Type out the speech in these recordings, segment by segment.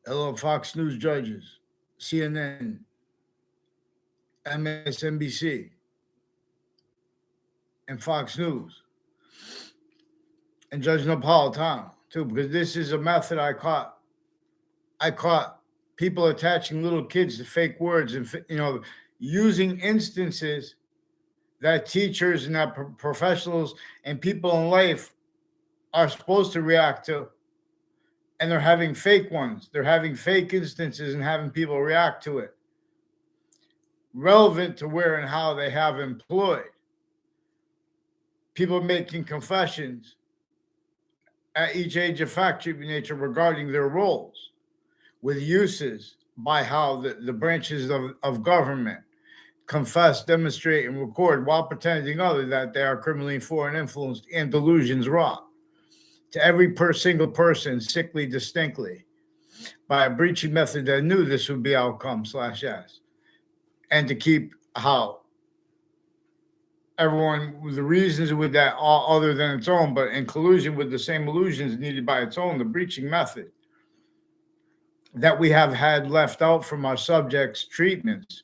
Hello, Fox News judges, CNN, MSNBC, and Fox News, and Judge Napolitano too, because this is a method I caught. I caught people attaching little kids to fake words and using instances that teachers and that professionals and people in life are supposed to react to, and they're having fake ones. They're having fake instances and having people react to it, relevant to where and how they have employed. People making confessions at each age of fact treatment nature regarding their roles, with uses by how the branches of government confess, demonstrate, and record while pretending other that they are criminally foreign influenced and delusions wrought. To every single person, sickly distinctly, by a breaching method that knew this would be outcome slash S. And to keep how everyone with the reasons with that all other than its own, but in collusion with the same illusions needed by its own, the breaching method that we have had left out from our subjects' treatments,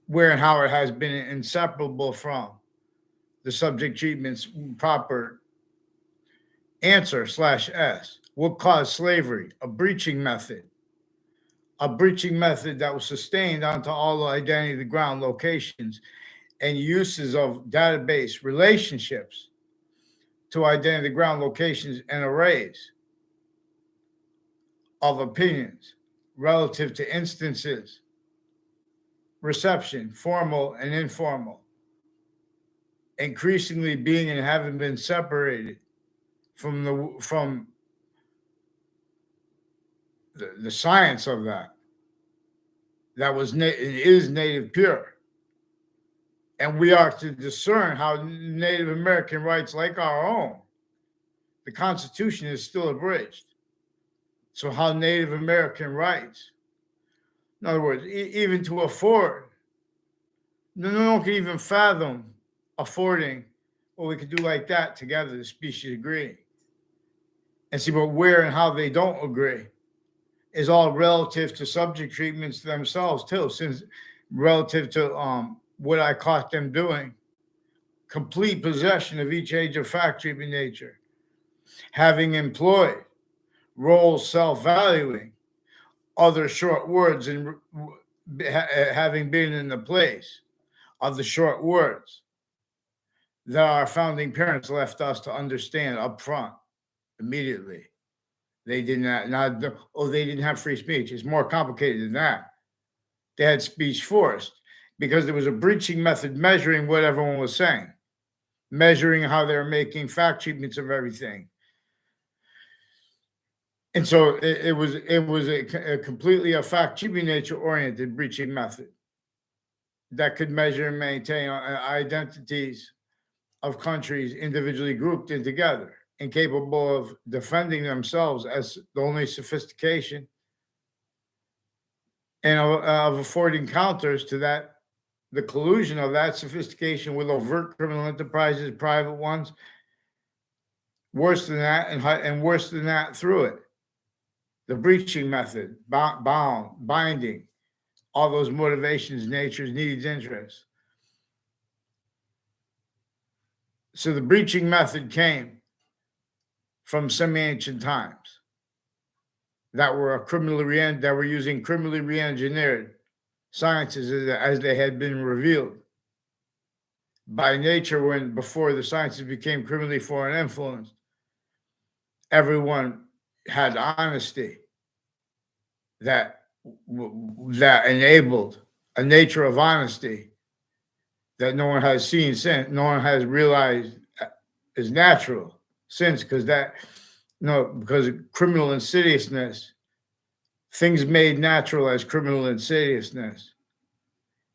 where and how it has been inseparable from the subject treatment's proper answer slash S. What caused slavery? A breaching method. A breaching method that was sustained onto all the identity of the ground locations and uses of database relationships to identity of the ground locations and arrays of opinions relative to instances, reception, formal and informal, increasingly being and having been separated from the science of that was it is native pure, and we are to discern how Native American rights, like our own, the Constitution is still abridged. So how Native American rights, in other words, even to afford, no one can even fathom affording what we could do like that together, the species agree. And see, but where and how they don't agree is all relative to subject treatments themselves too, since relative to what I caught them doing, complete possession of each age of fact treatment nature, having employed roles self-valuing, other short words, and having been in the place of the short words that our founding parents left us to understand up front immediately. They did not they didn't have free speech. It's more complicated than that. They had speech forced because there was a breaching method measuring what everyone was saying, measuring how they're making fact treatments of everything. And so it was a completely a fact treatment nature oriented breaching method that could measure and maintain identities of countries individually grouped in together, incapable of defending themselves as the only sophistication and of affording counters to that, the collusion of that sophistication with overt criminal enterprises, private ones, worse than that, and worse than that through it. The breaching method, binding, all those motivations, natures, needs, interests. So the breaching method came from semi-ancient times that were using criminally re-engineered sciences as they had been revealed by nature when before the sciences became criminally foreign influenced. Everyone had honesty that enabled a nature of honesty that no one has seen since, no one has realized is natural since, because because of criminal insidiousness, things made natural as criminal insidiousness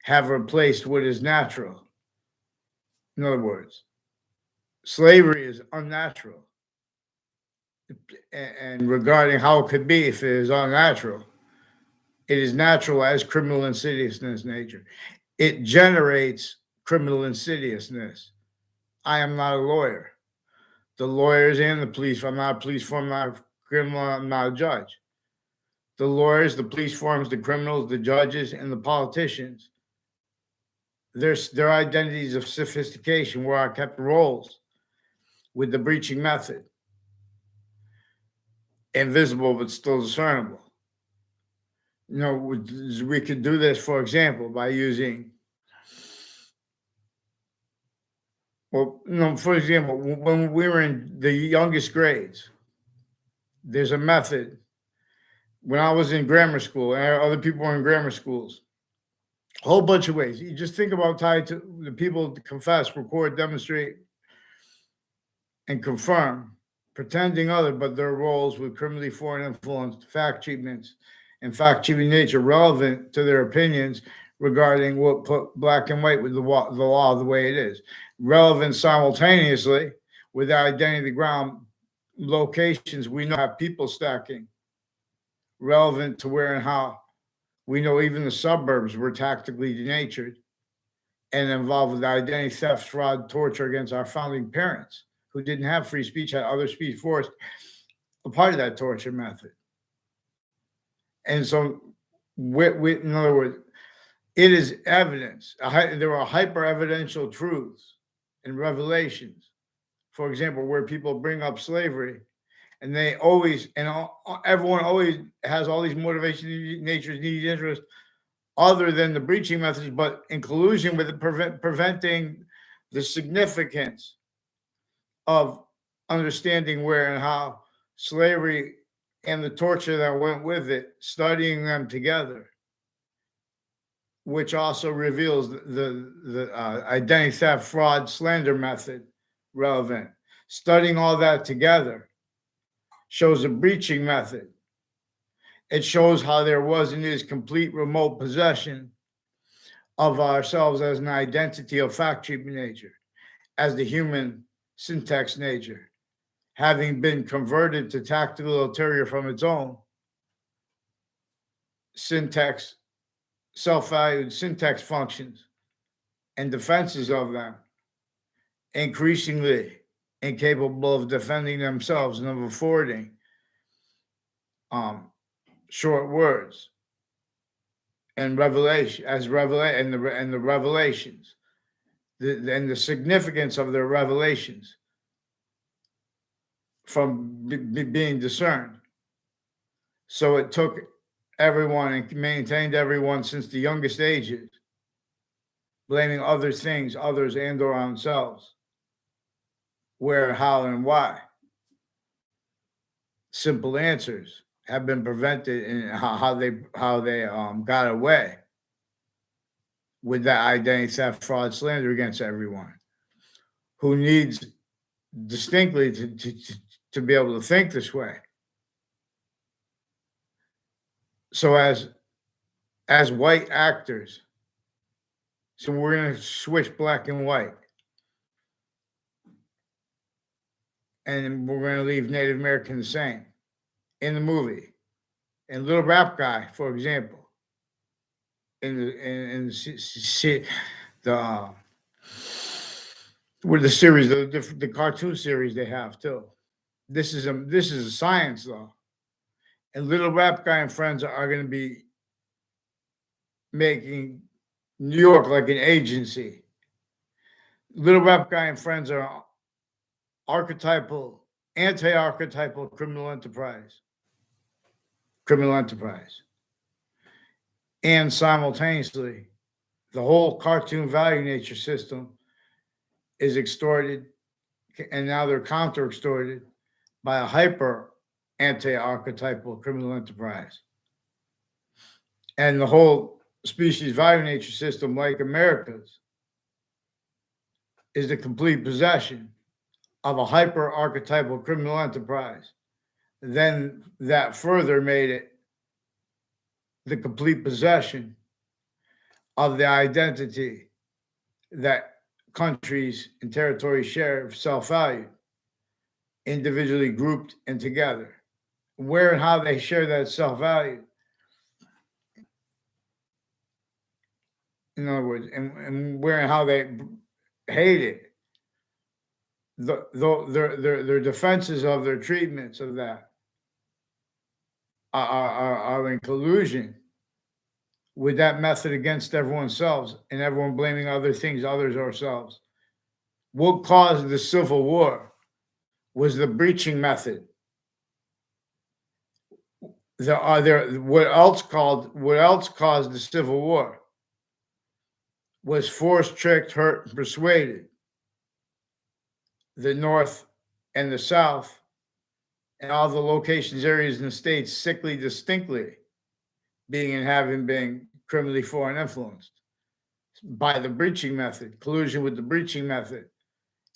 have replaced what is natural. In other words, slavery is unnatural. And regarding how it could be if it is unnatural, it is natural as criminal insidiousness nature. It generates criminal insidiousness. I am not a lawyer. The lawyers and the police, I'm not a police form, I'm not a criminal, I'm not a judge. the lawyers, the police forms, the criminals, the judges, and the politicians. Their identities of sophistication were our kept roles with the breaching method, invisible but still discernible. We could do this, for example, by using, for example, when we were in the youngest grades, there's a method. When I was in grammar school and other people were in grammar schools, a whole bunch of ways. You just think about tied to the people to confess, record, demonstrate, and confirm, pretending other but their roles with criminally foreign influence, fact treatments, and fact treating nature relevant to their opinions regarding what put black and white with the law the way it is. Relevant simultaneously with the identity ground locations we know have people stacking. Relevant to where and how we know even the suburbs were tactically denatured and involved with identity theft, fraud, torture against our founding parents who didn't have free speech, had other speech forced, a part of that torture method. And so, in other words, it is evidence. There are hyper-evidential truths and revelations. For example, where people bring up slavery, and they always, everyone always has all these motivations, natures, needs, interests, other than the breaching methods, but in collusion with preventing the significance of understanding where and how slavery and the torture that went with it, studying them together, which also reveals the identity theft, fraud, slander method relevant. Studying all that together shows a breaching method. It shows how there was and is complete remote possession of ourselves as an identity of fact treatment nature, as the human syntax nature, having been converted to tactical ulterior from its own syntax, self-valued syntax functions and defenses of them, increasingly incapable of defending themselves and of affording short words and revelation and the revelations, and the significance of their revelations from being discerned. So it took everyone and maintained everyone since the youngest ages, blaming other things, others, and or themselves, where, how, and why. Simple answers have been prevented in how they got away with that identity theft, fraud, slander against everyone who needs distinctly to be able to think this way. So as white actors, so we're going to switch black and white, and we're going to leave Native American the same in the movie. And Little Rap Guy, for example, in the series, the cartoon series they have too. This is a science though, and Little Rap Guy and friends are going to be making New York like an agency. Little Rap Guy and friends are anti-archetypal criminal enterprise. And simultaneously, the whole cartoon value nature system is extorted, and now they're counter-extorted by a hyper anti-archetypal criminal enterprise. And the whole species value nature system, like America's, is the complete possession of a hyper archetypal criminal enterprise. Then that further made it the complete possession of the identity that countries and territories share of self-value, individually grouped and together. Where and how they share that self-value, in other words, and where and how they hate it, their defenses of their treatments of that are in collusion with that method against everyone else, and everyone blaming other things, others, ourselves. What caused the Civil War was the breaching method. What else caused the Civil War was forced, tricked, hurt, and persuaded. The North and the South and all the locations, areas, in the states sickly distinctly being and having been criminally foreign influenced by the breaching method, collusion with the breaching method.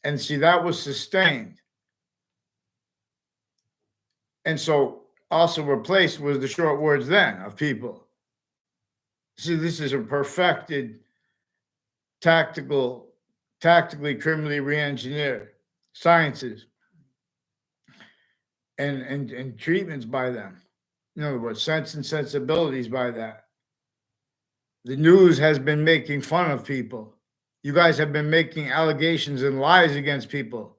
And see, that was sustained. And so also replaced was the short words then of people. See, this is a perfected, tactically, criminally re-engineered sciences and treatments by them. In other words, sense and sensibilities by that. The news has been making fun of people. You guys have been making allegations and lies against people.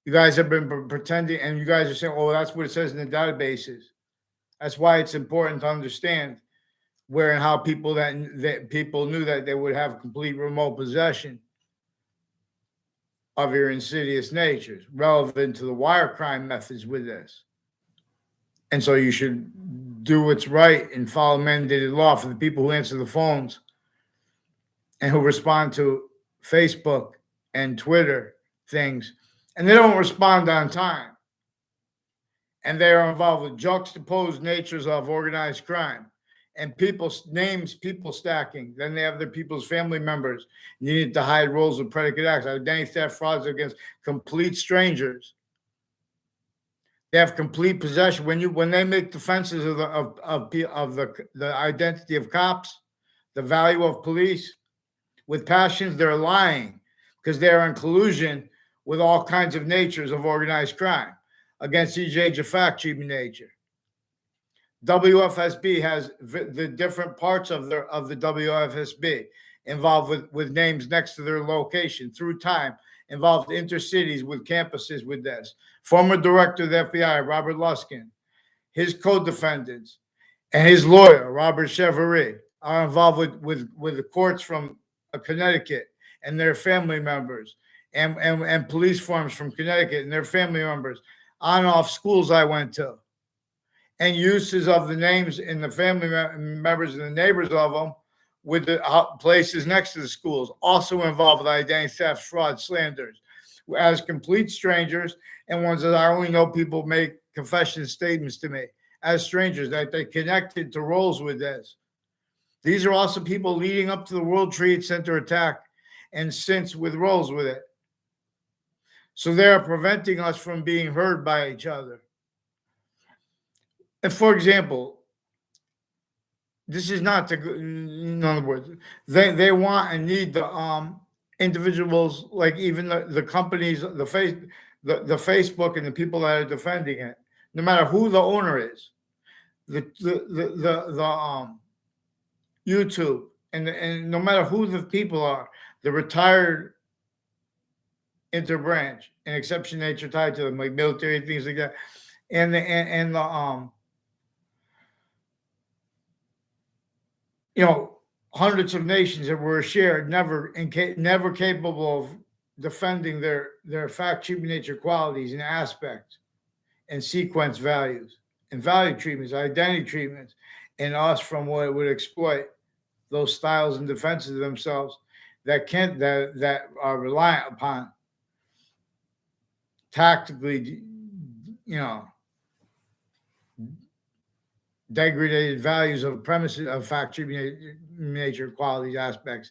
You guys have been pretending, and you guys are saying, oh, that's what it says in the databases. That's why it's important to understand where and how people that people knew that they would have complete remote possession of your insidious natures, relevant to the wire crime methods with this. And so you should do what's right and follow mandated law for the people who answer the phones and who respond to Facebook and Twitter things, and they don't respond on time. And they are involved with juxtaposed natures of organized crime and people's names, people stacking. Then they have their people's family members needed to hide roles of predicate acts, identity theft, frauds against complete strangers. They have complete possession. When they make defenses of the identity of cops, the value of police, with passions, they're lying because they're in collusion with all kinds of natures of organized crime against each age of fact-cheating nature. WFSB has the different parts of the WFSB involved with names next to their location through time, involved intercities with campuses with this. Former director of the FBI, Robert Luskin, his co-defendants, and his lawyer, Robert Chevrolet, are involved with the courts from Connecticut and their family members, and police forms from Connecticut and their family members, on and off schools I went to, and uses of the names in the family members and the neighbors of them with the places next to the schools, also involved with identity theft, fraud, slanders, as complete strangers, and ones that I only know people make confession statements to me as strangers, that they connected to roles with this. These are also people leading up to the World Trade Center attack and since with roles with it. So they are preventing us from being heard by each other. And for example, this is not the, in other words, they want and need the individuals, like even the companies, the Facebook and the people that are defending it, no matter who the owner is, the YouTube, and no matter who the people are, the retired interbranch and exception nature tied to them, like military things like that, and the hundreds of nations that were shared, never capable of defending their fact-cheating nature qualities and aspects and sequence values and value treatments, identity treatments, and us from what it would exploit those styles and defenses of themselves that are reliant upon tactically, degraded values of premises of fact treatment nature qualities aspects,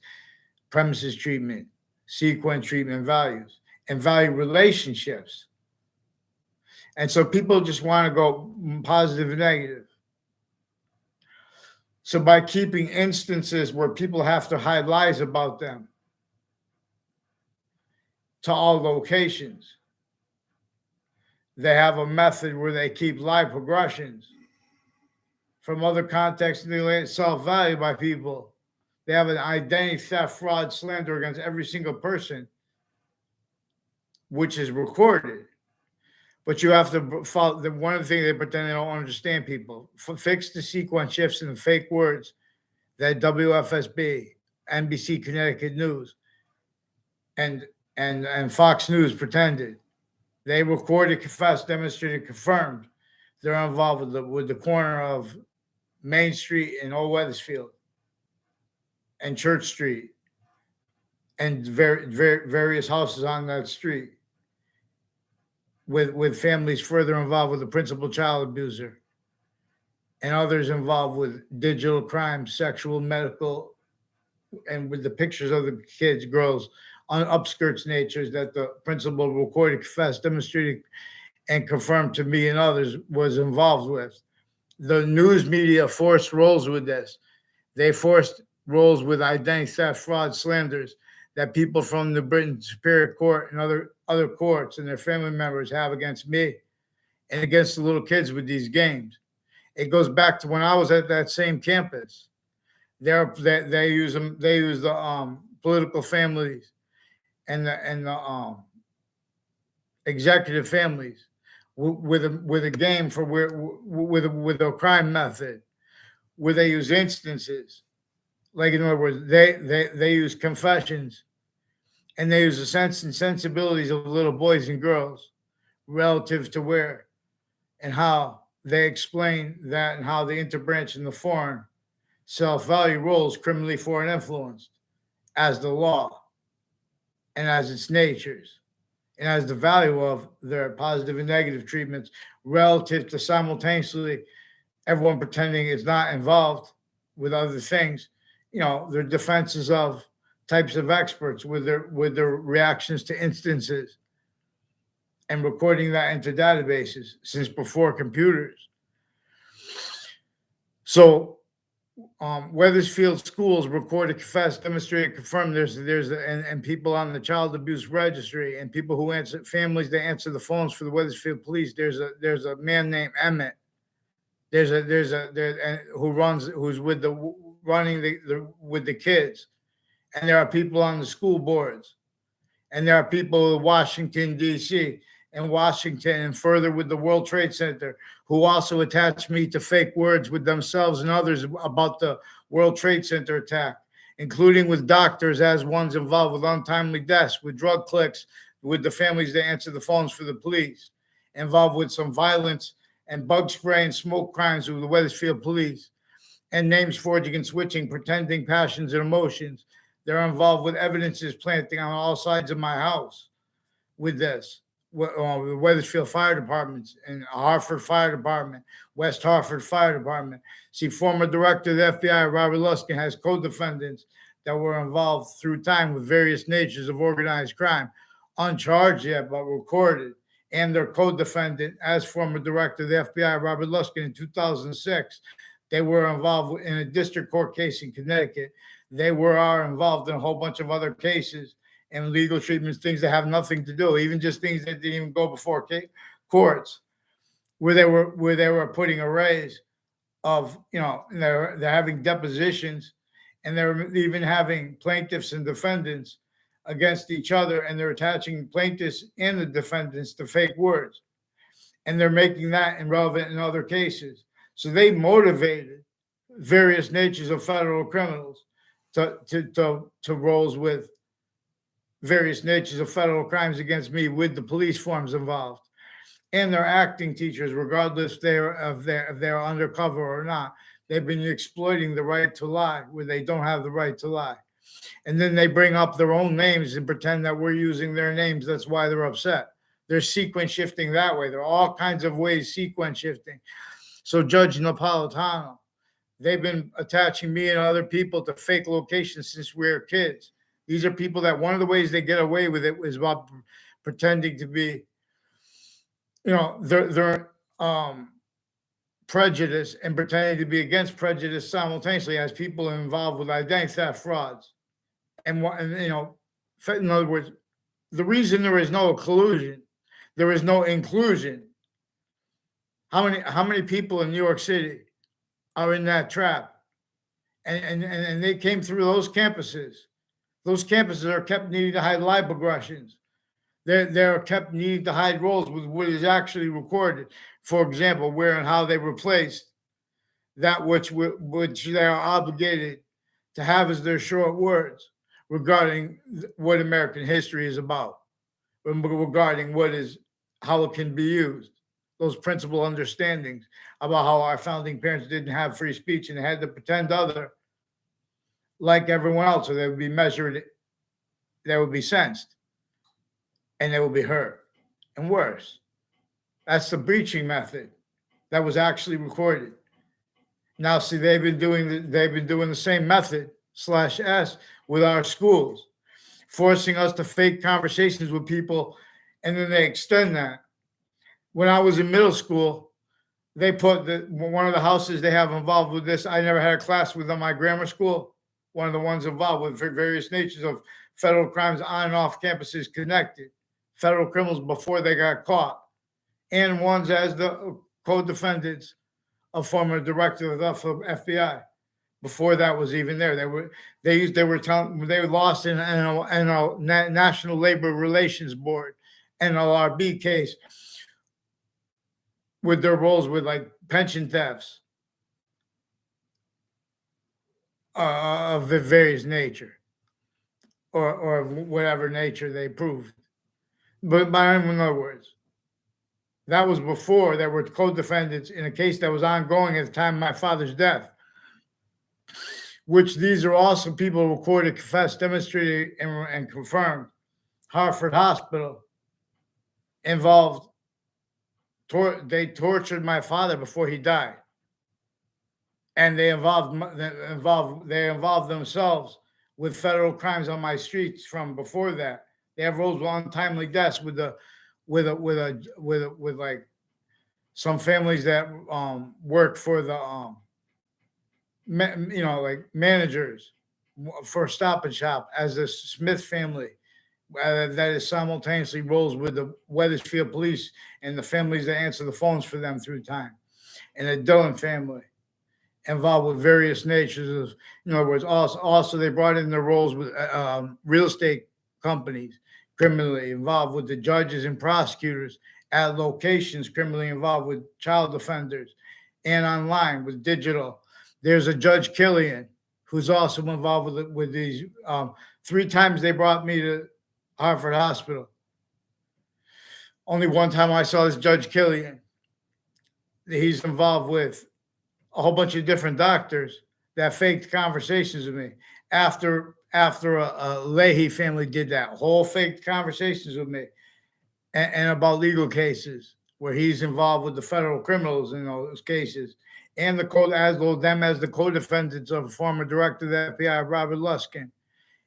premises treatment, sequence treatment values, and value relationships. And so people just want to go positive and negative. So by keeping instances where people have to hide lies about them to all locations, they have a method where they keep lie progressions from other contexts and self-value by people. They have an identity theft, fraud, slander against every single person, which is recorded, But you have to follow one of the things they pretend they don't understand people. Fix the sequence shifts in the fake words that WFSB, NBC Connecticut News, and Fox News pretended. They recorded, confessed, demonstrated, confirmed they're involved with the corner of Main Street in Old Weathersfield and Church Street and various houses on that street with families further involved with the principal child abuser and others involved with digital crimes, sexual, medical, and with the pictures of the kids, girls on upskirts natures that the principal recorded, confessed, demonstrated, and confirmed to me and others was involved with. The news media forced roles with this. They forced roles with identity theft, fraud, slanders that people from the Britain Superior Court and other courts and their family members have against me and against the little kids with these games. It goes back to when I was at that same campus. They use the political families and the executive families with a game for with a crime method where they use instances, like in other words, they use confessions and they use the sense and sensibilities of little boys and girls relative to where and how they explain that and how the interbranch and the foreign self-value roles criminally foreign influenced as the law and as its natures and as the value of their positive and negative treatments relative to simultaneously everyone pretending is not involved with other things, their defenses of types of experts with their reactions to instances and recording that into databases since before computers. So Weathersfield schools recorded, confessed, demonstrated, confirmed. And people on the child abuse registry and people who answer families that answer the phones for the Weathersfield police. There's a man named Emmett. Who's with the kids, and there are people on the school boards, and there are people in Washington D.C. and Washington and further with the World Trade Center who also attach me to fake words with themselves and others about the World Trade Center attack, including with doctors as ones involved with untimely deaths, with drug clicks, with the families that answer the phones for the police, involved with some violence and bug spray and smoke crimes with the Weathersfield police, and names forging and switching, pretending passions and emotions. They're involved with evidences planting on all sides of my house with this. The Weathersfield Fire Departments and Hartford Fire Department, West Hartford Fire Department. See, former director of the FBI, Robert Luskin, has co-defendants that were involved through time with various natures of organized crime, uncharged yet, but recorded. And their co-defendant, as former director of the FBI, Robert Luskin, in 2006, they were involved in a district court case in Connecticut. They are involved in a whole bunch of other cases and legal treatments, things that have nothing to do, even just things that didn't even go before courts, where they were putting arrays of, they're having depositions, and they're even having plaintiffs and defendants against each other, and they're attaching plaintiffs and the defendants to fake words, and they're making that irrelevant in other cases. So they motivated various natures of federal criminals to roles with various natures of federal crimes against me with the police forms involved. And their acting teachers, regardless if they're undercover or not, they've been exploiting the right to lie where they don't have the right to lie. And then they bring up their own names and pretend that we're using their names. That's why they're upset. They're sequence shifting that way. There are all kinds of ways sequence shifting. So Judge Napolitano, they've been attaching me and other people to fake locations since we were kids. These are people that one of the ways they get away with it is about pretending to be, they're prejudice and pretending to be against prejudice simultaneously as people involved with identity theft frauds. In other words, the reason there is no collusion, there is no inclusion. How many people in New York City are in that trap? And they came through those campuses. Those campuses are kept needing to hide live aggressions. They're kept needing to hide roles with what is actually recorded. For example, where and how they replaced that which they are obligated to have as their short words regarding what American history is about, regarding how it can be used. Those principal understandings about how our founding parents didn't have free speech and had to pretend other like everyone else, so they would be measured, they would be sensed, and they would be heard. And worse, that's the breaching method that was actually recorded. Now, see, they've been doing the same method /S with our schools, forcing us to fake conversations with people, and then they extend that. When I was in middle school, they put one of the houses they have involved with this. I never had a class with on my grammar school. One of the ones involved with various natures of federal crimes on and off campuses connected, federal criminals before they got caught, and ones as the co-defendants of former director of the FBI. Before that was even there, they were lost in a National Labor Relations Board, NLRB case, with their roles with like pension thefts of the various nature, or whatever nature they proved. But in other words, that was before there were co-defendants in a case that was ongoing at the time of my father's death, which these are also people recorded, confessed, demonstrated, and confirmed. Hartford Hospital involved, they tortured my father before he died. And they involved themselves with federal crimes on my streets from before that. They have roles with untimely deaths with like some families that work for the like managers for Stop and Shop, as the Smith family that is simultaneously roles with the Wethersfield police and the families that answer the phones for them through time, and the Dillon family involved with various natures of, in other words, also they brought in their roles with real estate companies, criminally involved with the judges and prosecutors at locations, criminally involved with child offenders, and online with digital. There's a Judge Killian who's also involved with these. 3 times they brought me to Hartford Hospital. Only one time I saw this Judge Killian. He's involved with a whole bunch of different doctors that faked conversations with me after a Leahy family did that, whole faked conversations with me and about legal cases where he's involved with the federal criminals in those cases, and as the co-defendants of former director of the FBI, Robert Luskin,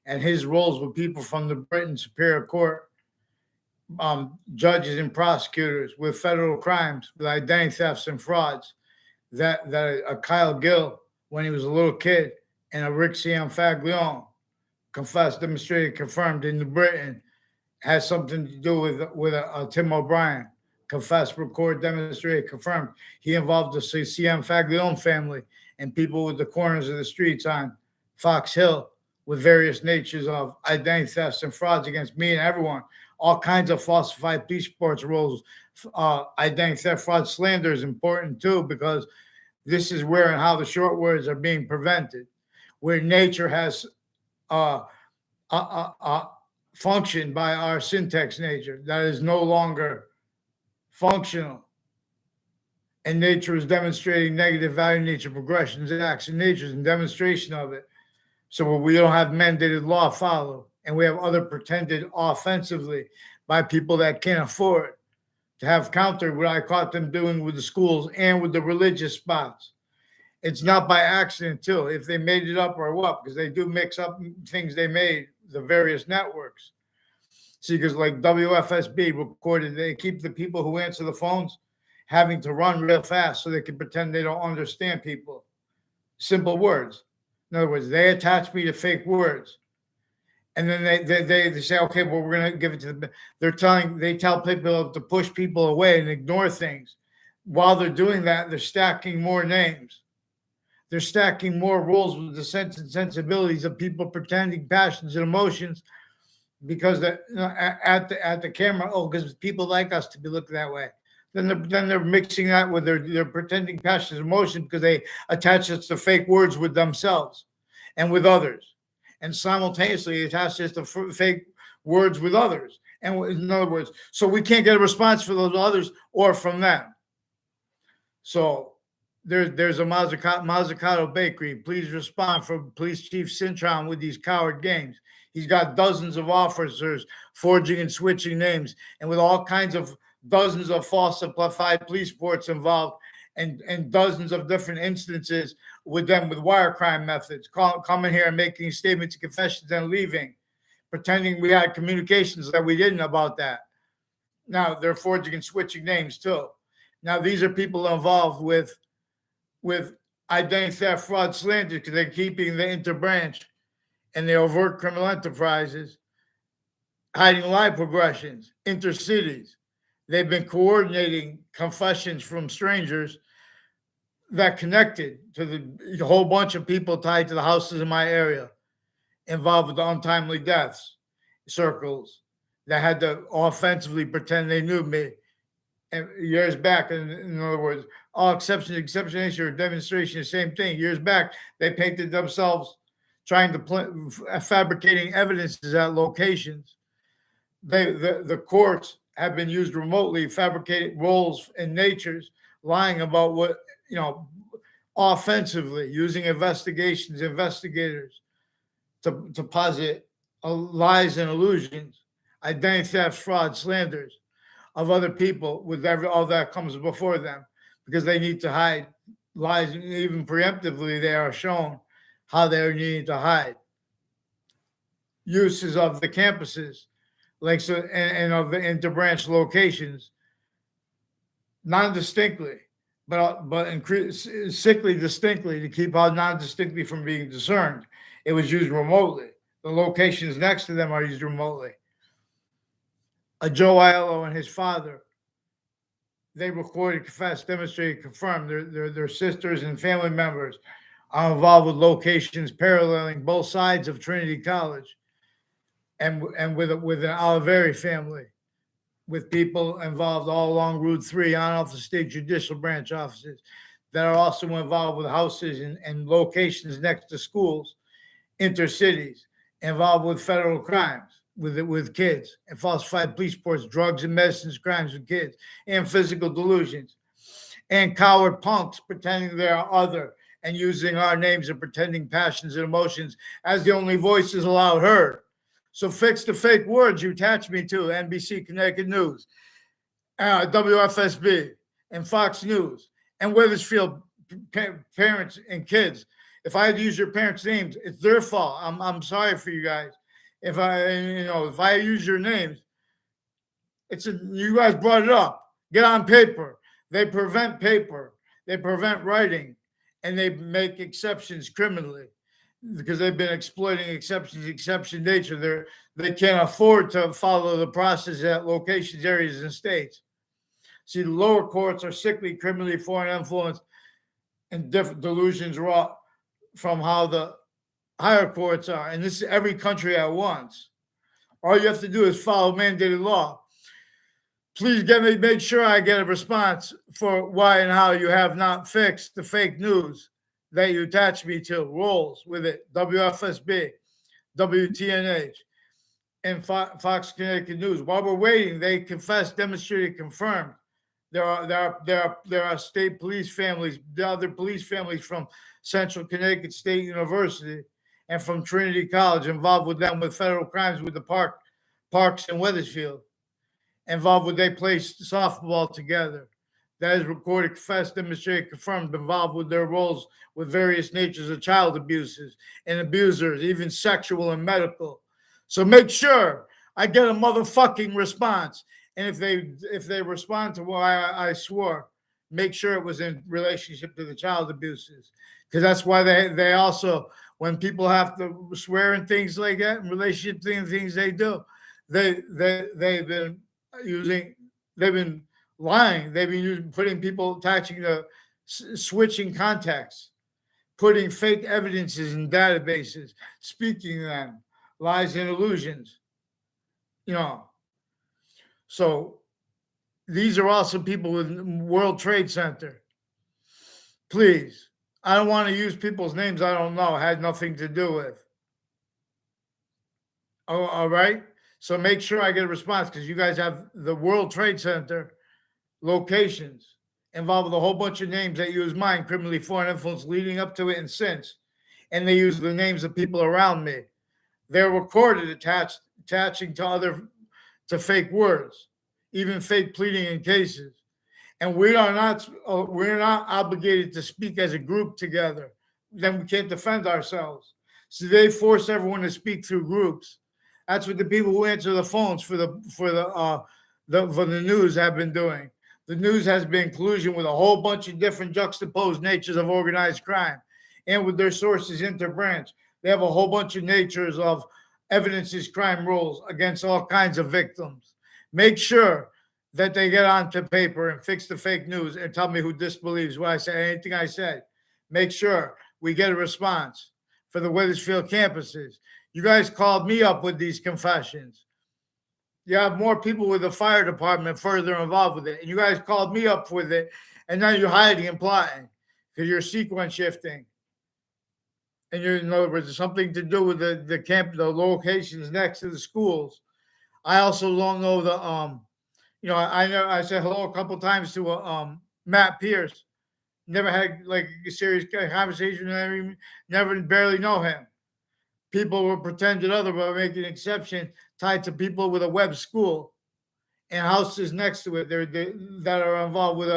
and his roles with people from the Britain Superior Court, judges and prosecutors with federal crimes, with identity thefts and frauds. That Kyle Gill, when he was a little kid, and a Rick Cianfaglione, confessed, demonstrated, confirmed in Britain, has something to do with Tim O'Brien, confessed, record, demonstrated, confirmed. He involved the Cianfaglione family and people with the corners of the streets on Fox Hill with various natures of identity thefts and frauds against me and everyone. All kinds of falsified police reports, roles, identity theft, fraud, slander is important too, because this is where and how the short words are being prevented, where nature has functioned by our syntax nature that is no longer functional. And nature is demonstrating negative value nature progressions and action natures and demonstration of it. So we don't have mandated law follow, and we have other pretended offensively by people that can't afford to have countered what I caught them doing with the schools and with the religious spots. It's not by accident too, if they made it up or what, because they do mix up things they made, the various networks. See, because like WFSB recorded, they keep the people who answer the phones having to run real fast so they can pretend they don't understand people. Simple words. In other words, they attach me to fake words. And then they say, okay, well, we're going to give it to them. They tell people to push people away and ignore things. While they're doing that, they're stacking more names. They're stacking more roles with the sense and sensibilities of people pretending passions and emotions because at the camera, oh, because people like us to be looking that way. Then they're mixing that with their pretending passionate emotion because they attach it to fake words with themselves and with others, and simultaneously attach it to fake words with others. And in other words, so we can't get a response for those others or from them. So there's a Mazzucato Bakery. Please respond from Police Chief Cintron with these coward games. He's got dozens of officers forging and switching names, and with all kinds of dozens of falsified police reports involved, and dozens of different instances with them with wire crime methods, coming here and making statements and confessions and leaving, pretending we had communications that we didn't about that. Now they're forging and switching names too. Now these are people involved with identity theft, fraud, slander, because they're keeping the interbranch and the overt criminal enterprises, hiding lie progressions, intercities. They've been coordinating confessions from strangers that connected to the whole bunch of people tied to the houses in my area, involved with the untimely deaths circles that had to offensively pretend they knew me. And years back, in other words, all exception or demonstration, the same thing. Years back, they painted themselves trying to fabricating evidences at locations. The courts have been used remotely, fabricating roles in natures, lying about what, offensively, using investigators to posit lies and illusions, identity theft, fraud, slanders of other people with all that comes before them, because they need to hide lies. Even preemptively, they are shown how they're needing to hide. Uses of the campuses, links and of the interbranch locations, non-distinctly, but sickly distinctly, to keep out non-distinctly from being discerned. It was used remotely. The locations next to them are used remotely. Joe Aiello and his father, they recorded, confessed, demonstrated, confirmed their sisters and family members are involved with locations paralleling both sides of Trinity College, and with an Oliveri family, with people involved all along Route 3 on off the state judicial branch offices that are also involved with houses and locations next to schools, intercities, involved with federal crimes with kids, and falsified police reports, drugs and medicines crimes with kids, and physical delusions, and coward punks pretending they are other and using our names and pretending passions and emotions as the only voices allowed heard. So fix the fake words you attach me to, NBC Connecticut News, WFSB, and Fox News, and Wethersfield parents and kids. If I had to use your parents' names, it's their fault. I'm sorry for you guys. If I use your names, you guys brought it up. Get on paper. They prevent paper. They prevent writing, and they make exceptions criminally because they've been exploiting exception nature. They can't afford to follow the process at locations, areas, and states. See, the lower courts are sickly, criminally foreign influence, and different delusions wrought from how the higher courts are. And this is every country at once. All you have to do is follow mandated law. Please make sure I get a response for why and how you have not fixed the fake news that you attach me to. Rolls with it. WFSB, WTNH, and Fox Connecticut News. While we're waiting, they confessed, demonstrated, confirmed. There are state police families, the other police families from Central Connecticut State University and from Trinity College involved with them with federal crimes with the parks in Wethersfield. Involved with they played softball together. That is recorded, confessed, demonstrated, confirmed, involved with their roles with various natures of child abuses and abusers, even sexual and medical. So make sure I get a motherfucking response. And if they respond to what I swore, make sure it was in relationship to the child abuses. Because that's why they also, when people have to swear and things like that, in relationship to things they do, they've been lying. They've been putting people, attaching the switching contacts, putting fake evidences in databases, speaking them, lies and illusions. You know, so these are also people with World Trade Center. Please, I don't want to use people's names I don't know, had nothing to do with. Oh, all right. So make sure I get a response because you guys have the World Trade Center locations involved with a whole bunch of names that use mine, criminally foreign influence leading up to it and since. And they use the names of people around me. They're recorded attaching to fake words, even fake pleading in cases. And we're not obligated to speak as a group together. Then we can't defend ourselves. So they force everyone to speak through groups. That's what the people who answer the phones for the news have been doing. The news has been collusion with a whole bunch of different juxtaposed natures of organized crime, and with their sources interbranch. They have a whole bunch of natures of evidences crime rules against all kinds of victims. Make sure that they get onto paper and fix the fake news and tell me who disbelieves what I say, anything I said. Make sure we get a response for the Wethersfield campuses. You guys called me up with these confessions. You have more people with the fire department further involved with it. And you guys called me up with it. And now you're hiding and plotting because you're sequence shifting. And you're, in other words, something to do with the locations next to the schools. I also don't know I know I said hello a couple times to Matt Pierce. Never had like a serious conversation. Never barely know him. People will pretend other by making an exception tied to people with a web school and houses next to it that are involved with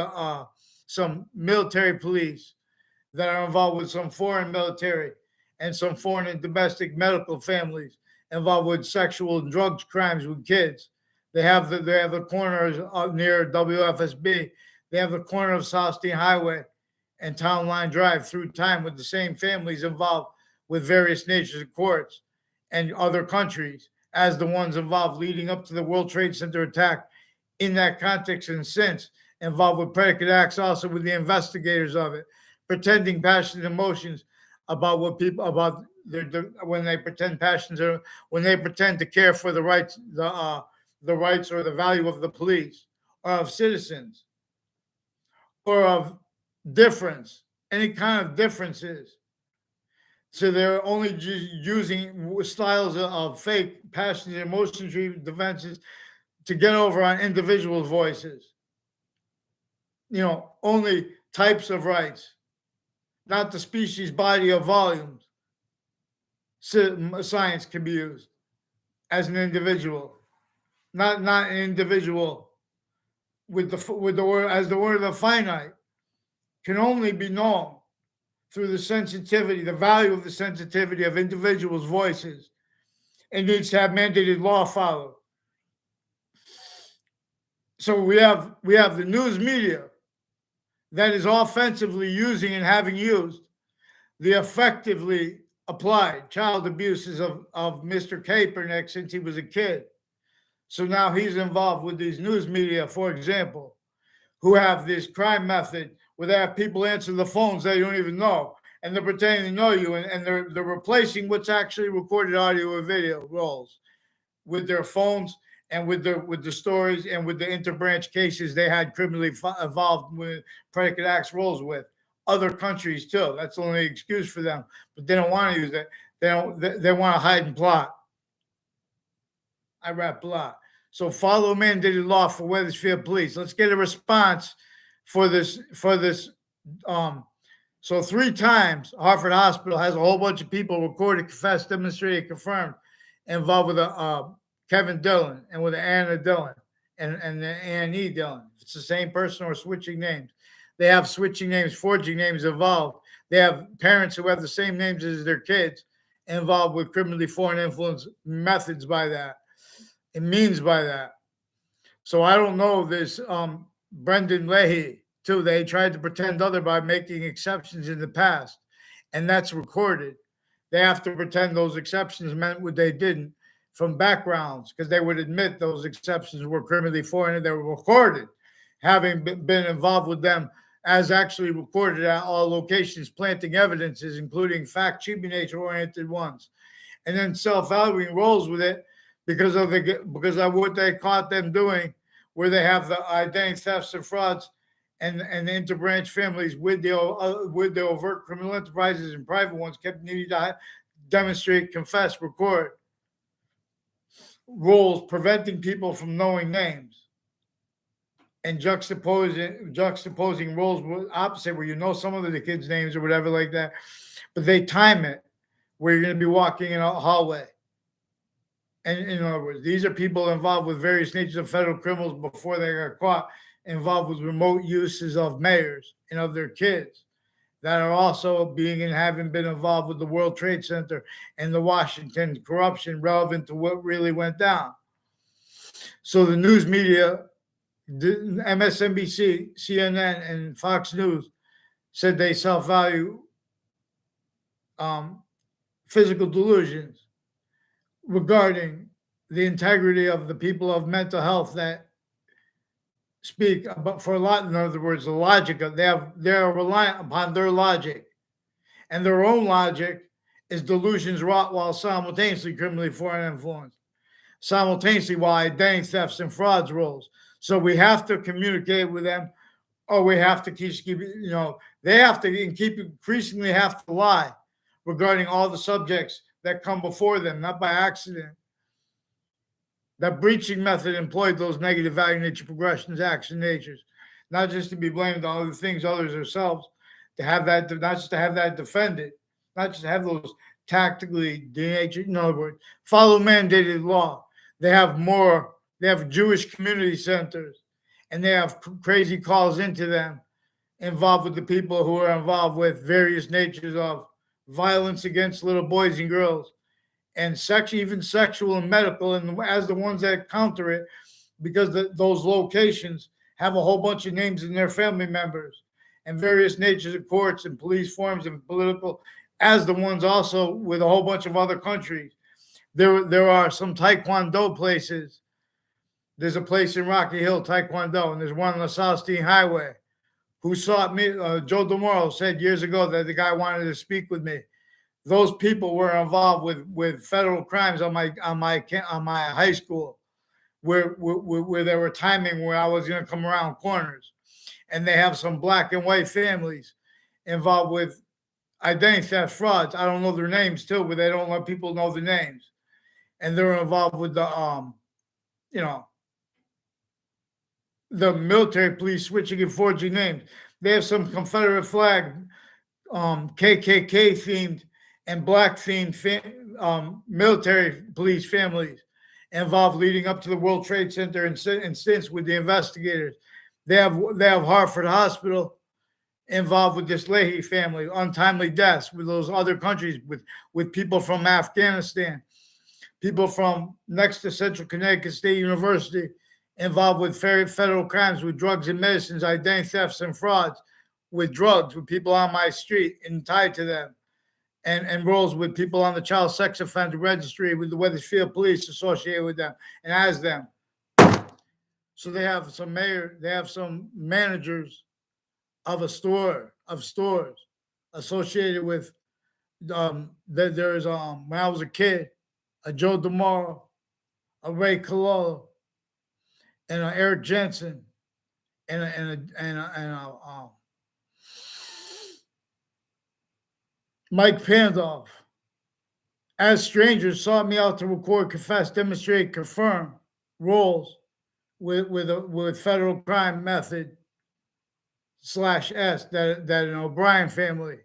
some military police, that are involved with some foreign military and some foreign and domestic medical families involved with sexual and drugs crimes with kids. They have the corners near WFSB. They have the corner of Southstein Highway and Town Line Drive through time with the same families involved with various natures of courts and other countries as the ones involved leading up to the World Trade Center attack in that context and since, involved with predicate acts also with the investigators of it, pretending passionate emotions about what people about when they pretend passions are when they pretend to care for the rights the rights or the value of the police or of citizens or of difference, any kind of differences. So they're only just using styles of fake passionate emotion defenses to get over on individual voices. Only types of rights, not the species, body, or volumes. Science can be used as an individual, not an individual with the word as the word of the finite can only be known through the sensitivity, the value of the sensitivity of individuals' voices, and needs to have mandated law followed. So we have the news media that is offensively using and having used the effectively applied child abuses of Mr. Kaepernick since he was a kid. So now he's involved with these news media, for example, who have this crime method where they have people answer the phones they don't even know, and they're pretending to know you, and they're replacing what's actually recorded audio or video rolls with their phones and with the stories and with the interbranch cases they had criminally involved with predicate acts rolls with other countries too. That's the only excuse for them, but they don't want to use it. They want to hide and plot. I rap plot. So follow mandated law for Wethersfield Police. Let's get a response for this. So 3 times Hartford Hospital has a whole bunch of people recorded, confessed, demonstrated, confirmed, involved with Kevin Dillon and with Anna Dillon and Annie Dillon. If it's the same person or switching names. They have switching names, forging names involved. They have parents who have the same names as their kids involved with criminally foreign influence methods by that. It means by that. So I don't know this Brendan Leahy too. They tried to pretend other by making exceptions in the past, and that's recorded. They have to pretend those exceptions meant what they didn't from backgrounds because they would admit those exceptions were criminally foreign and they were recorded, having been involved with them as actually recorded at all locations, planting evidences, including fact, cheap nature-oriented ones, and then self-valuing roles with it because of what they caught them doing, where they have the identity thefts and frauds and the interbranch families with the overt criminal enterprises and private ones kept needing to demonstrate, confess, record roles, preventing people from knowing names, and juxtaposing roles with opposite, where you know some of the kids' names or whatever like that, but they time it where you're going to be walking in a hallway. And in other words, these are people involved with various natures of federal criminals before they got caught, involved with remote uses of mayors and of their kids, that are also being and having been involved with the World Trade Center and the Washington corruption relevant to what really went down. So the news media, MSNBC, CNN, and Fox News said they self-value physical delusions regarding the integrity of the people of mental health that speak about, for a lot, in other words, the logic of they're reliant upon their logic, and their own logic is delusions wrought while simultaneously criminally foreign influence, simultaneously while identity thefts and frauds rolls. So we have to communicate with them, or we have to keep they have to keep increasingly have to lie regarding all the subjects that come before them, not by accident. That breaching method employed those negative value nature progressions, action natures, not just to be blamed on other things, others themselves, to have that, not just to have that defended, not just to have those tactically denatured, in other words, follow mandated law. They have Jewish community centers, and they have crazy calls into them involved with the people who are involved with various natures of violence against little boys and girls, and even sexual and medical, and as the ones that counter it, because those locations have a whole bunch of names in their family members, and various natures of courts and police forms and political, as the ones also with a whole bunch of other countries. There are some Taekwondo places. There's a place in Rocky Hill, Taekwondo, and there's one on the South Steen Highway. Who sought me? Joe DeMoro said years ago that the guy wanted to speak with me. Those people were involved with federal crimes on my high school, where they were timing where I was going to come around corners, and they have some black and white families involved with identity theft frauds. I don't know their names too, but they don't let people know the names, and they're involved with the the military police switching and forging names. They have some Confederate flag, KKK themed and black themed military police families involved leading up to the World Trade Center incidents with the investigators. They have Hartford Hospital involved with this Leahy family, untimely deaths with those other countries, with people from Afghanistan, people from next to Central Connecticut State University involved with federal crimes with drugs and medicines, identity thefts and frauds with drugs, with people on my street and tied to them, and roles with people on the child sex offender registry with the Wethersfield police associated with them and as them. So they have some managers of stores associated with there's when I was a kid, a Joe DeMoro, a Ray Cololo, and Eric Jensen, and Mike Pandolf, as strangers, sought me out to record, confess, demonstrate, confirm roles with federal crime method /S that an O'Brien family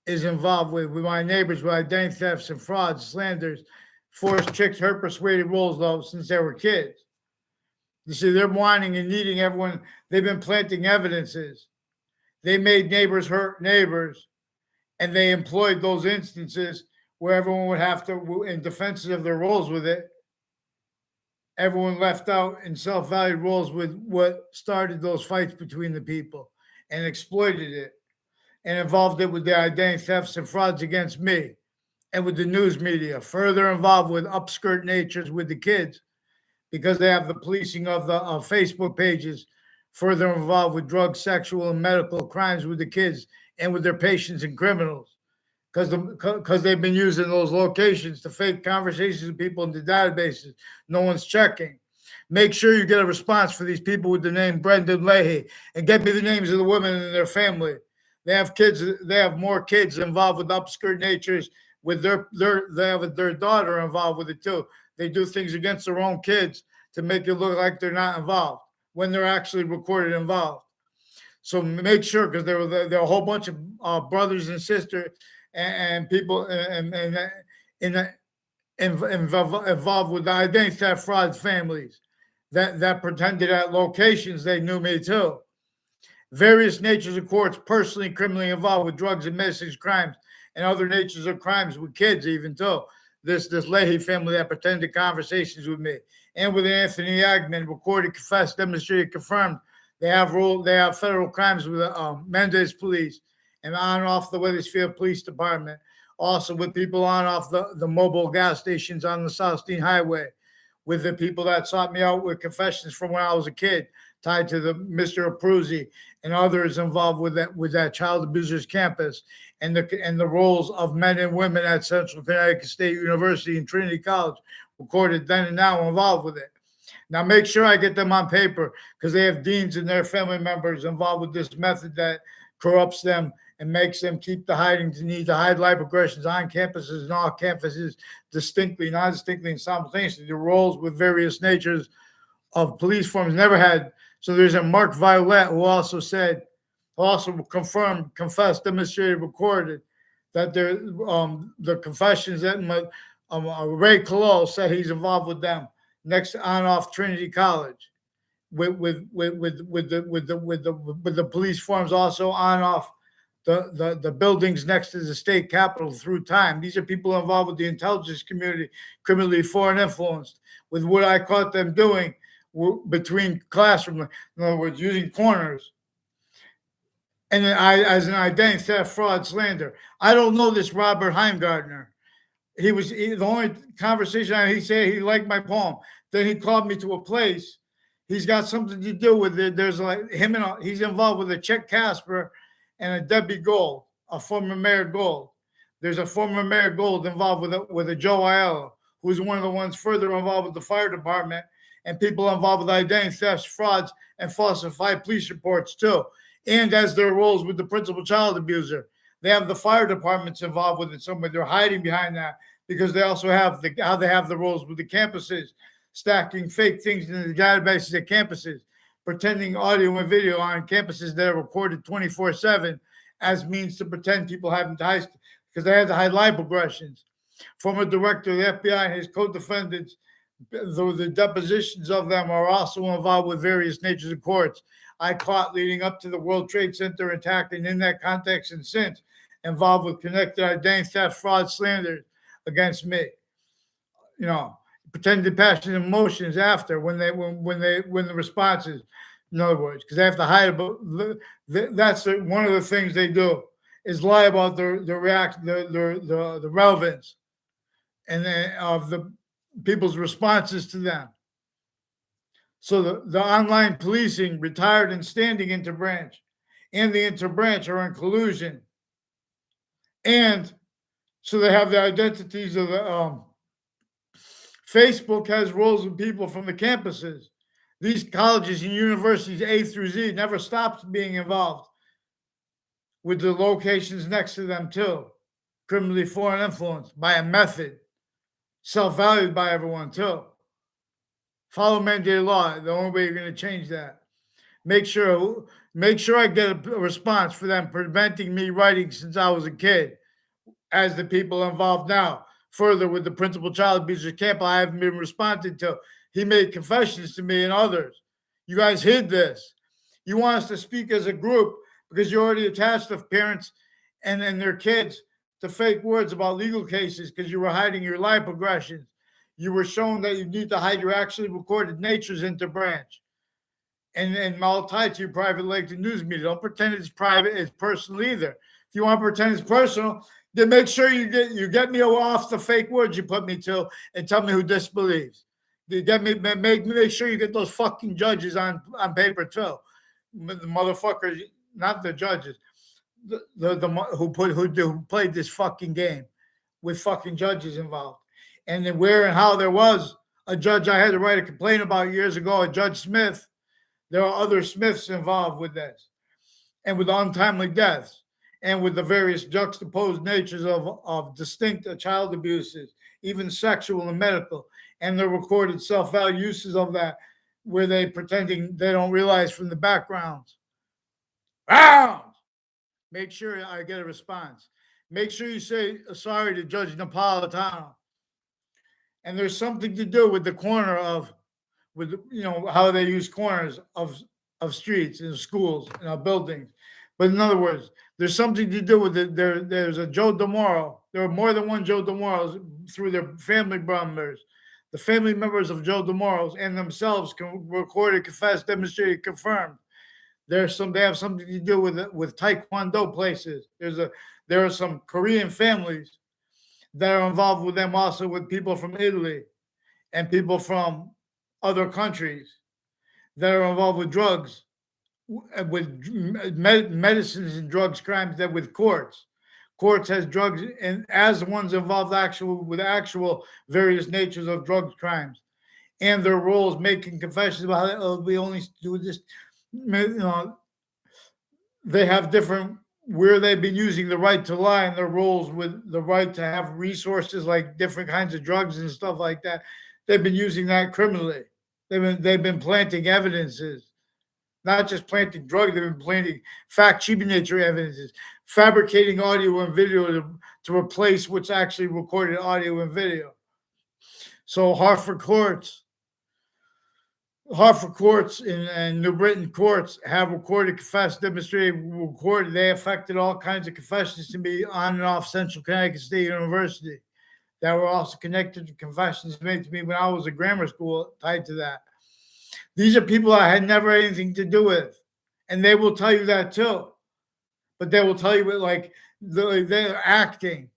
is involved with my neighbors with identity thefts and frauds, slanders, forced, tricked, hurt, persuaded roles though since they were kids. You see, they're wanting and needing everyone. They've been planting evidences. They made neighbors hurt neighbors, and they employed those instances where everyone would have to, in defense of their roles with it, everyone left out in self-valued roles with what started those fights between the people and exploited it and involved it with the identity thefts and frauds against me and with the news media, further involved with upskirt natures with the kids because they have the policing of the Facebook pages, further involved with drug, sexual, and medical crimes with the kids and with their patients and criminals. because they've been using those locations to fake conversations with people in the databases. No one's checking. Make sure you get a response for these people with the name Brendan Leahy, and get me the names of the women and their family. They have kids. They have more kids involved with upskirt natures. With they have their daughter involved with it too. They do things against their own kids to make it look like they're not involved when they're actually recorded involved. So make sure, because there are a whole bunch of brothers and sisters and people involved with the identity theft fraud families that pretended at locations they knew me too. Various natures of courts personally and criminally involved with drugs and medicines crimes and other natures of crimes with kids even too. This Leahy family that pretended conversations with me and with Anthony Agman, recorded, confessed, demonstrated, confirmed. They have federal crimes with Mendez Police and on and off the Wethersfield Police Department. Also with people on and off the mobile gas stations on the South Steen Highway, with the people that sought me out with confessions from when I was a kid, tied to the Mr. Abruzzi and others involved with that child abusers campus and the roles of men and women at Central Connecticut State University and Trinity College, recorded then and now involved with it. Now make sure I get them on paper, because they have deans and their family members involved with this method that corrupts them and makes them keep the need to hide life aggressions on campuses and off campuses distinctly, non-distinctly, and simultaneously. The roles with various natures of police forms never had. So there's a Mark Violet who also confirmed, confessed, demonstrated, recorded that the confessions that Ray Collo said he's involved with them next on off Trinity College, with the police forms also on off the buildings next to the state capitol through time. These are people involved with the intelligence community, criminally foreign influenced, with what I caught them doing between classrooms. In other words, using corners. And then as an identity theft, fraud, slander. I don't know this Robert Heimgartner. The only conversation he said he liked my poem. Then he called me to a place. He's got something to do with it. There's like him and he's involved with a Chet Casper and a Debbie Gold, a former Mayor Gold. There's a former Mayor Gold involved with a Joe Aiello, who's one of the ones further involved with the fire department, and people involved with identity thefts, frauds, and falsified police reports too. And as their roles with the principal child abuser, they have the fire departments involved with it somewhere. They're hiding behind that because they also have the roles with the campuses, stacking fake things in the databases at campuses, pretending audio and video on campuses that are recorded 24/7 as means to pretend people haven't hide, because they had to hide live aggressions. Former director of the FBI and his co-defendants, though the depositions of them are also involved with various natures of courts I caught leading up to the World Trade Center attack, and in that context and since, involved with connected identity theft, fraud, slander against me. Pretended passion and emotions after when the responses. In other words, because they have to hide about. That's one of the things they do is lie about the relevance and of the people's responses to them. So the online policing, retired and standing interbranch, and the interbranch are in collusion. And so they have the identities of the Facebook has roles of people from the campuses. These colleges and universities, A through Z, never stopped being involved with the locations next to them too. Criminally foreign influence by a method, self-valued by everyone too. Follow mandated law. The only way you're going to change that. Make sure I get a response for them preventing me writing since I was a kid, as the people involved now. Further, with the principal child abuser camp, I haven't been responded to. He made confessions to me and others. You guys hid this. You want us to speak as a group because you already attached the parents and their kids to fake words about legal cases because you were hiding your life progressions. You were shown that you need to hide your actually recorded natures into branch. And I'll tie to your private like the news media. Don't pretend it's private, it's personal either. If you want to pretend it's personal, then make sure you get me off the fake words you put me to and tell me who disbelieves. You get me, make sure you get those fucking judges on paper too. The motherfuckers, not the judges. who played this fucking game with fucking judges involved, and then where and how there was a judge I had to write a complaint about years ago, a Judge Smith. There are other Smiths involved with this, and with untimely deaths, and with the various juxtaposed natures of distinct child abuses, even sexual and medical, and the recorded self-value uses of that, where they pretending they don't realize from the backgrounds. Round! Make sure I get a response. Make sure you say sorry to Judge Napolitano. And there's something to do with the corner of, with how they use corners of streets and schools and our buildings. But in other words, there's something to do with it. There's a Joe DeMoro. There are more than one Joe DeMoros through their family members. The family members of Joe DeMoros and themselves recorded, confessed, demonstrated, confirmed. They have something to do with Taekwondo places. There are some Korean families that are involved with them, also with people from Italy and people from other countries that are involved with drugs, with medicines and drugs crimes, that with courts. Courts has drugs, and as the ones involved with actual various natures of drugs crimes, and their roles making confessions about we only do this. They have different, where they've been using the right to lie and their roles with the right to have resources like different kinds of drugs and stuff like that. They've been using that criminally. They've been planting evidences, not just planting drugs. They've been planting fact-cheaping nature evidences, fabricating audio and video to replace what's actually recorded audio and video. So Hartford courts and New Britain courts have recorded, confessed, demonstrated, recorded. They affected all kinds of confessions to me on and off Central Connecticut State University that were also connected to confessions made to me when I was at grammar school tied to that. These are people I had never had anything to do with, and they will tell you that too. But they will tell you they're acting.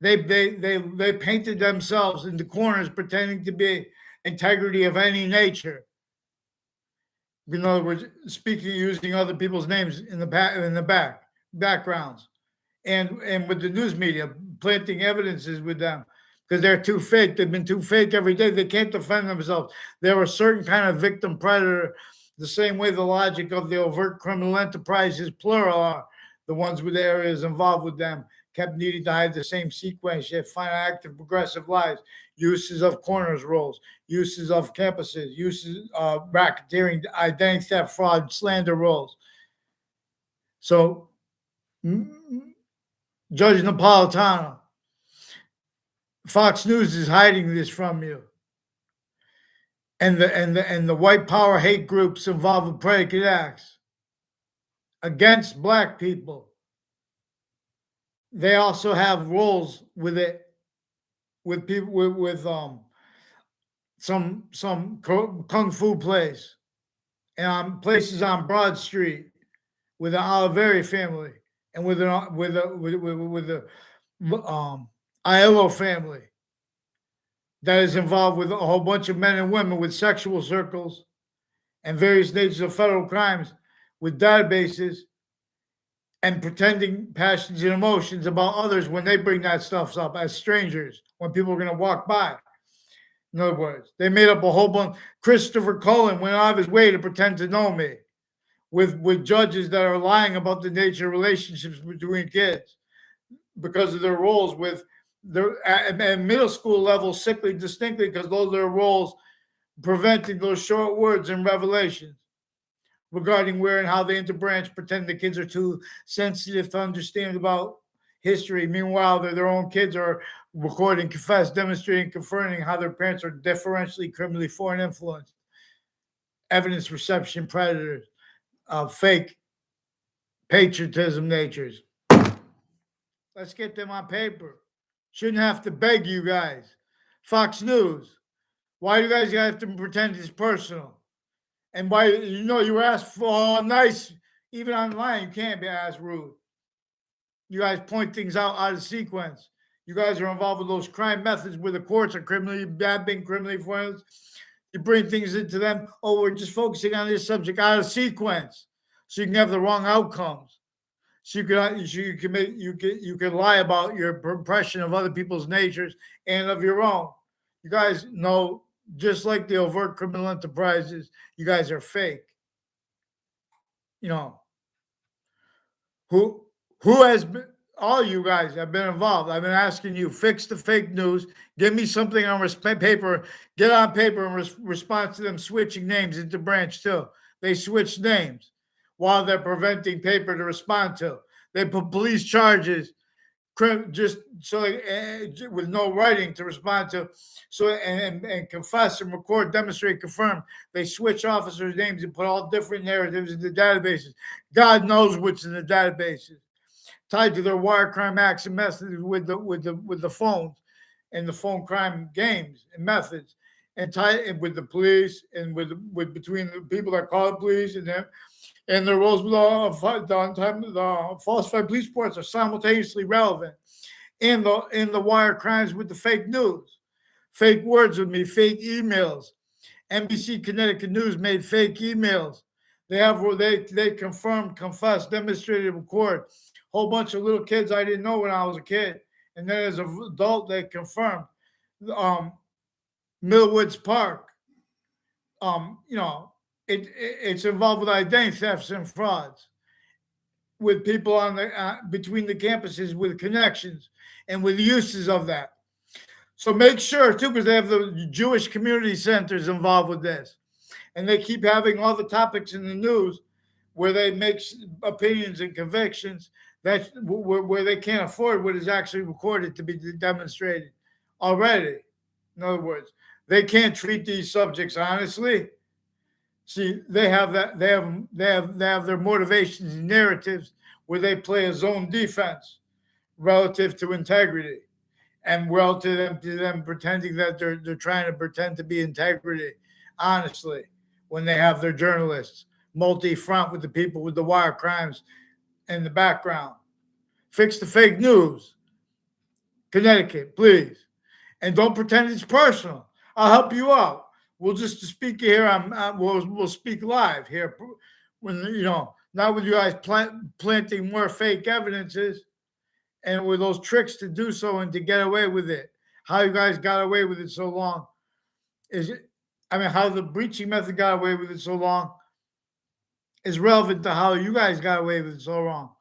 They painted themselves into corners pretending to be integrity of any nature. In other words, speaking using other people's names in the backgrounds, and with the news media planting evidences with them because they're too fake. They've been too fake every day. They can't defend themselves. They're a certain kind of victim predator, the same way the logic of the overt criminal enterprises, plural, are the ones with the areas involved with them kept needing to hide the same sequence, yet find active progressive lies, uses of corners roles, uses of campuses, uses of racketeering, identity theft, fraud, slander roles. So Judge Napolitano, Fox News is hiding this from you. And the white power hate groups involved with predicate acts against black people. They also have roles with it, with people with some kung fu plays and places on Broad Street with the Oliveri family and with the Aiello family that is involved with a whole bunch of men and women with sexual circles and various natures of federal crimes with databases and pretending passions and emotions about others when they bring that stuff up as strangers, when people are going to walk by. In other words, they made up a whole bunch. Christopher Cullen went out of his way to pretend to know me with judges that are lying about the nature of relationships between kids because of their roles with at middle school level, sickly distinctly, because those are their roles preventing those short words and revelations regarding where and how they interbranch, pretend the kids are too sensitive to understand about history. Meanwhile, their own kids are recording, confess, demonstrating, confirming how their parents are differentially, criminally foreign influenced, evidence reception predators, fake patriotism natures. Let's get them on paper. Shouldn't have to beg you guys. Fox News, why do you guys have to pretend it's personal? And why, you were asked for nice, even online, you can't be asked rude. You guys point things out of sequence. You guys are involved with those crime methods where the courts are being criminally foreign. You bring things into them. Oh, we're just focusing on this subject out of sequence so you can have the wrong outcomes. you can lie about your impression of other people's natures and of your own. You guys know, just like the overt criminal enterprises, you guys are fake. You know, who who has been, all you guys have been involved. I've been asking you, fix the fake news, give me something on paper, get on paper and respond to them switching names into Branch too. They switch names while they're preventing paper to respond to. They put police charges just so with no writing to respond to, so and confess and record, demonstrate, confirm. They switch officers' names and put all different narratives in the databases. God knows what's in the databases, tied to their wire crime acts and methods with the phones and the phone crime games and methods, and tied with the police and with between the people that call the police and them. And the roles with the falsified police reports are simultaneously relevant in the wire crimes with the fake news, fake words with me, fake emails. NBC Connecticut News made fake emails. They confirmed, confessed, demonstrated, record. Whole bunch of little kids I didn't know when I was a kid, and then as an adult they confirmed. Millwoods Park. You know. It's involved with identity thefts and frauds, with people on the between the campuses with connections and with uses of that. So make sure too, because they have the Jewish community centers involved with this, and they keep having all the topics in the news where they make opinions and convictions that where they can't afford what is actually recorded to be demonstrated already. In other words, they can't treat these subjects honestly. See, they have their motivations and narratives where they play a zone defense relative to integrity, and relative to them pretending that they're trying to pretend to be integrity, honestly, when they have their journalists multi-front with the people with the wire crimes in the background. Fix the fake news, Connecticut, please, and don't pretend it's personal. I'll help you out. We'll just speak here. We'll speak live here. When not with you guys planting more fake evidences, and with those tricks to do so and to get away with it. How you guys got away with it so long? How the breaching method got away with it so long is relevant to how you guys got away with it so wrong.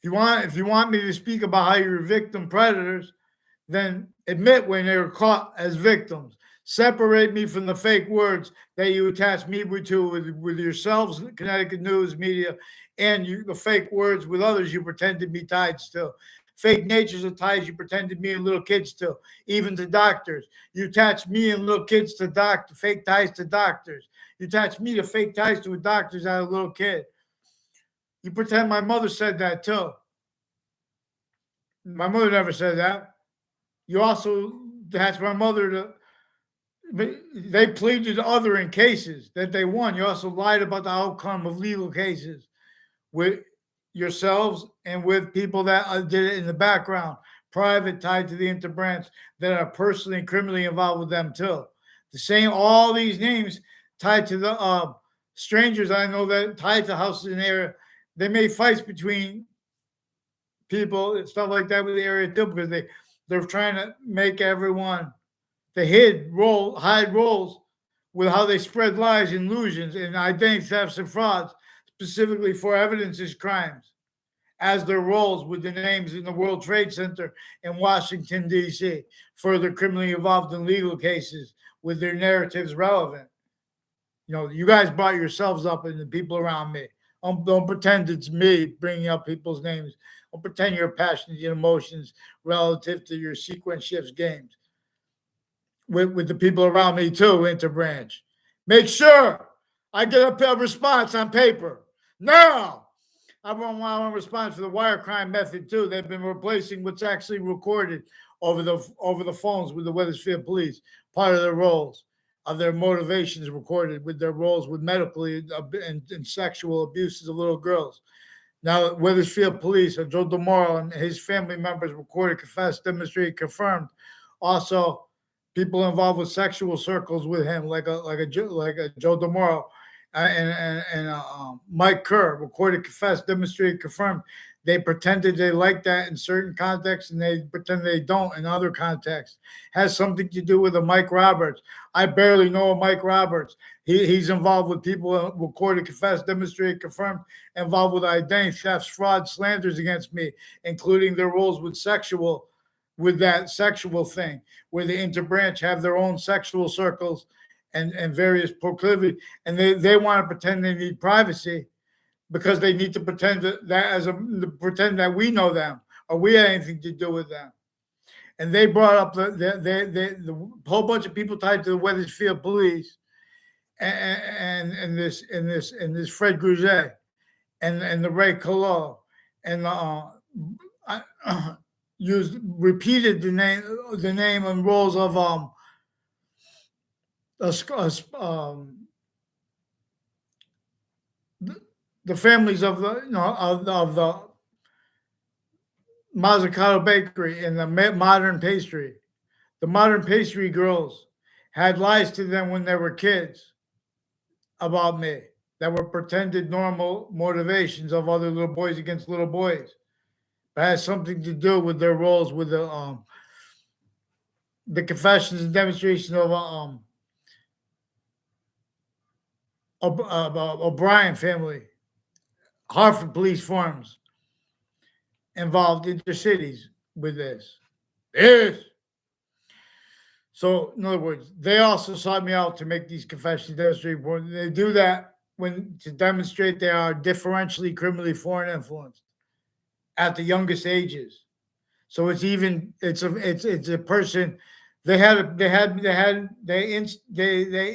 If you want me to speak about how you're victim predators, then admit when they were caught as victims. Separate me from the fake words that you attach me to with yourselves, Connecticut News Media, and the fake words with others you pretend to be tied to. Fake natures of ties you pretend to be and little kids to, even to doctors. You attach me and little kids to fake ties to doctors. You attach me to fake ties to doctors as a little kid. You pretend my mother said that too. My mother never said that. You also attach my mother to. They pleaded other in cases that they won. You also lied about the outcome of legal cases with yourselves and with people that did it in the background, private, tied to the interbranch, that are personally and criminally involved with them too. All these names tied to the strangers I know that tied to houses in the area. They made fights between people and stuff like that with the area too, because they're trying to make everyone. They hide roles with how they spread lies and illusions and identity thefts and frauds, specifically for evidences crimes, as their roles with the names in the World Trade Center in Washington, D.C., further criminally involved in legal cases with their narratives relevant. You guys brought yourselves up and the people around me. Don't pretend it's me bringing up people's names. Don't pretend your passions and emotions relative to your sequence shifts games. With the people around me too, interbranch. Make sure I get a response on paper. Now, I want a response for the wire crime method too. They've been replacing what's actually recorded over the phones with the Wethersfield police. Part of their roles, of their motivations recorded with their roles with medical and sexual abuses of little girls. Now, Wethersfield police, Joe DeMoro and his family members recorded, confessed, demonstrated, confirmed. Also, people involved with sexual circles with him, like a Joe DeMoro, Mike Kerr recorded, confessed, demonstrated, confirmed. They pretended they like that in certain contexts, and they pretend they don't in other contexts. Has something to do with a Mike Roberts. I barely know a Mike Roberts. He's involved with people recorded, confessed, demonstrated, confirmed, involved with identity thefts, fraud, slanders against me, including their roles with that sexual thing, where the interbranch have their own sexual circles and various proclivity, and they want to pretend they need privacy because they need to pretend pretend that we know them or we had anything to do with them. And they brought up the whole bunch of people tied to the Wethersfield police and this Fred Grouget and the Ray Collot and repeated the name and roles of the families of the Mazzucato Bakery and the Modern Pastry. The Modern Pastry girls had lies to them when they were kids about me that were pretended normal motivations of other little boys against little boys. But has something to do with their roles with the confessions and demonstration of O'Brien family, Hartford police forms involved intercities with this. Yes. So, in other words, they also sought me out to make these confessions demonstrate. They do that to demonstrate they are differentially criminally foreign influenced at the youngest ages. So it's a person. They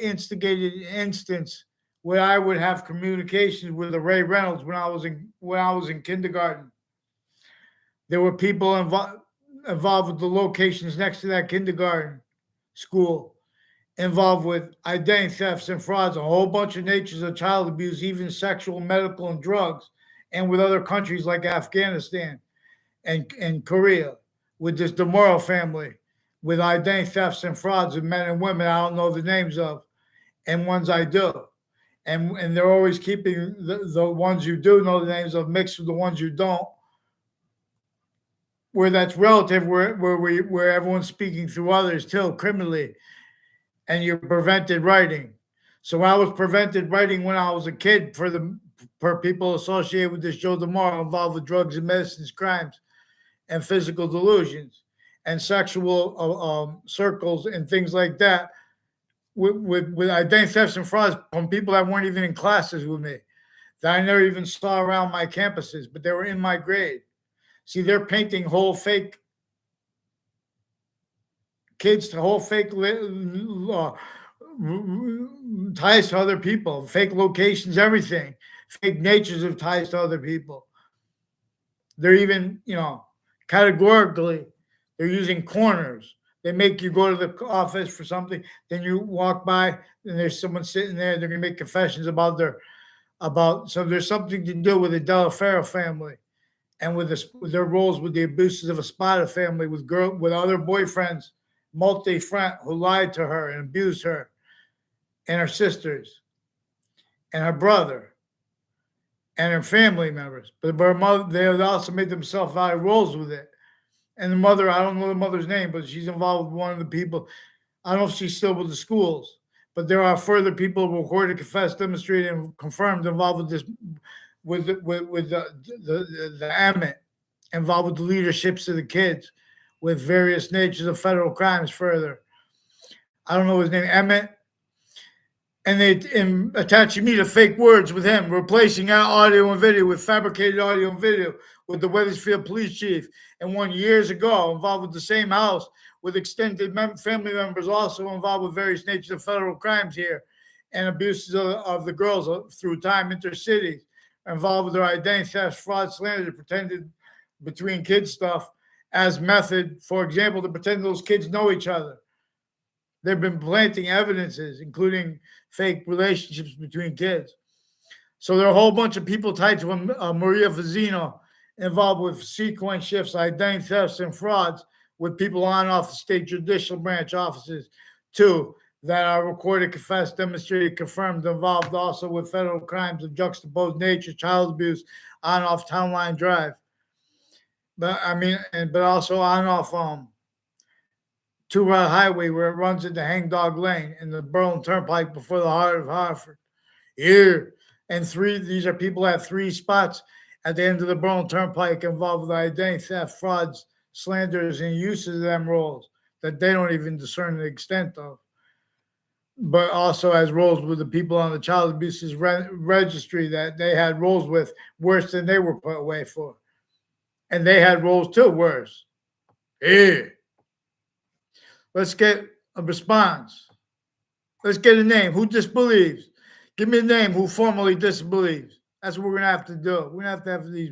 instigated an instance where I would have communications with the Ray Reynolds when I was in kindergarten. There were people involved with the locations next to that kindergarten school, involved with identity thefts and frauds, a whole bunch of natures of child abuse, even sexual, medical, and drugs, and with other countries like Afghanistan and Korea, with this DeMoro family, with identity thefts and frauds of men and women I don't know the names of, and ones I do. And they're always keeping the ones you do know the names of mixed with the ones you don't, where that's relative, where everyone's speaking through others too, criminally, and you're prevented writing. So I was prevented writing when I was a kid for people associated with this Joe DeMoro involved with drugs and medicines, crimes, and physical delusions, and sexual circles and things like that, with identity thefts and frauds from people that weren't even in classes with me, that I never even saw around my campuses, but they were in my grade. See, they're painting whole fake kids to whole fake ties to other people, fake locations, everything, fake natures of ties to other people. They're even, categorically, they're using corners. They make you go to the office for something, then you walk by and there's someone sitting there. They're going to make confessions so there's something to do with the Delaferro family and with their roles with the abuses of a Spada family, with other boyfriends, multi-front, who lied to her and abused her and her sisters and her brother and her family members. But her mother, they also made themselves valid roles with it. And the mother, I don't know the mother's name, but she's involved with one of the people. I don't know if she's still with the schools, but there are further people who recorded, confessed, demonstrated, and confirmed involved with this, with the Emmett, involved with the leaderships of the kids, with various natures of federal crimes. Further, I don't know his name, Emmett, and they attaching me to fake words with him, replacing our audio and video with fabricated audio and video with the Wethersfield police chief, and one years ago involved with the same house with extended family members also involved with various natures of federal crimes here and abuses of the girls through time intercities, involved with their identity theft, fraud, slander, pretended between kids stuff as method, for example, to pretend those kids know each other. They've been planting evidences, including fake relationships between kids. So there are a whole bunch of people tied to Maria Fazzino involved with sequence shifts, identity thefts, and frauds with people on off the state judicial branch offices too, that are recorded, confessed, demonstrated, confirmed, involved also with federal crimes of juxtaposed nature, child abuse, on off Town Line Drive. But I mean, but also on off 2 Route Highway where it runs into Hangdog Lane and the Berlin Turnpike before the heart of Hartford. Here. And these are people at 3 spots at the end of the Berlin Turnpike involved with identity theft, frauds, slanders, and uses of them roles that they don't even discern the extent of. But also as roles with the people on the child abuses registry that they had roles with worse than they were put away for. And they had roles too worse. Here. Let's get a response. Let's get a name. Who disbelieves? Give me a name who formally disbelieves. That's what we're going to have to do. We're going to have these